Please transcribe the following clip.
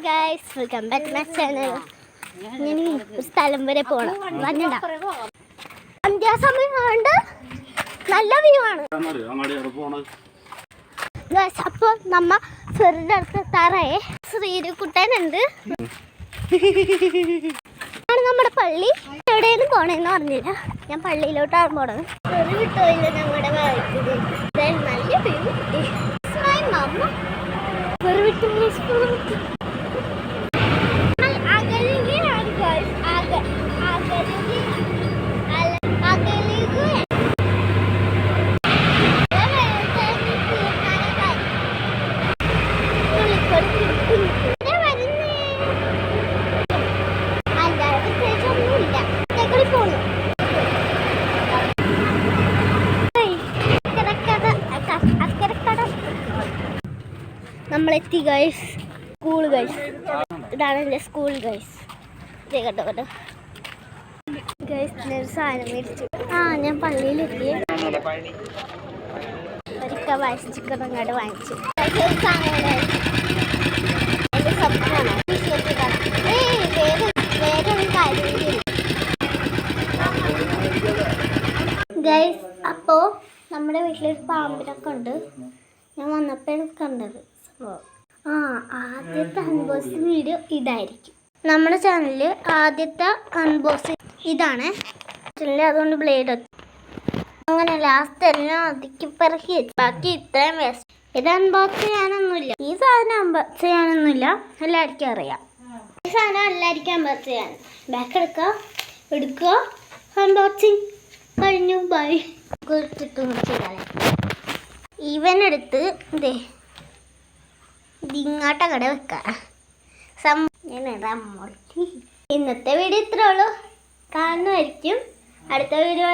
Guys, welcome back to my channel. ഞാൻ ഒരു സ്ഥലം വരെ പോകണം. വന്നിടാം. സന്ധ്യാസമയം കൊണ്ട് നല്ല വ്യൂ ആണ് ഗൈസ്. അപ്പോൾ നമ്മ ഫെറിൻ്റെ അടുത്ത് എത്താറായേ. ശ്രീരുക്കുട്ടനുണ്ട്. ആണ് നമ്മുടെ പള്ളി. എവിടെയാണ് പോണേന്ന് പറഞ്ഞില്ല. ഞാൻ പള്ളിയിലോട്ടാണ് പോണത്. ഫെറി വിട്ടോയില്ല ഞങ്ങളുടെ ഭാഗത്ത്. നല്ല വ്യൂ. മൈ മമ്മ ഫെറി വിട്ടു. നമ്മളെത്തി ഗൈസ്. സ്കൂൾ ഗൈസ്, ഇതാണ് എൻ്റെ സ്കൂൾ ഗൈസ്. കേട്ടോ കേട്ടോ ഗൈസ്, ഞാനൊരു സാധനം മേടിച്ചു. ഞാൻ പള്ളിയിലെത്തി. ഒരിക്കൽ വായിച്ച് ചിക്കൻ അങ്ങോട്ട് വാങ്ങിച്ചു. എൻ്റെ സ്വപ്നമാണ് വേറൊരു കാര്യം ഗൈസ്. അപ്പോൾ നമ്മുടെ വീട്ടിലൊരു പാമ്പിനൊക്കെ ഉണ്ട്. ഞാൻ വന്നപ്പോഴാണ് കണ്ടത്. ആദ്യത്തെ അൺബോക്സിങ് വീഡിയോ ഇതായിരിക്കും. നമ്മുടെ ചാനലിൽ ആദ്യത്തെ അൺബോക്സിങ് ഇതാണ്. അതുകൊണ്ട് ബ്ലേഡ് അങ്ങനെ ലാസ്റ്റ് എല്ലാം അതിക്ക് പിറക്കി ബാക്കി ഇത്രയും വേസ്റ്റ്. ഇത് അൺബോക്സ് ചെയ്യാനൊന്നുമില്ല. ഈ സാധനം അൺബോക്സ് ചെയ്യാനൊന്നുമില്ല. എല്ലാവർക്കും അറിയാം. ഈ സാധനം എല്ലാവർക്കും അൺബോക്സ് ചെയ്യാൻ. ബാക്ക് എടുക്കുക. അൺബോക്സിങ് കഴിഞ്ഞു. ബൈ. ഇവനെടുത്ത് ഇതിങ്ങോട്ട കട വെക്കാം. ഇന്നത്തെ വീഡിയോ ഇത്രേ ഉള്ളൂ. കാണുമായിരിക്കും അടുത്ത വീഡിയോ.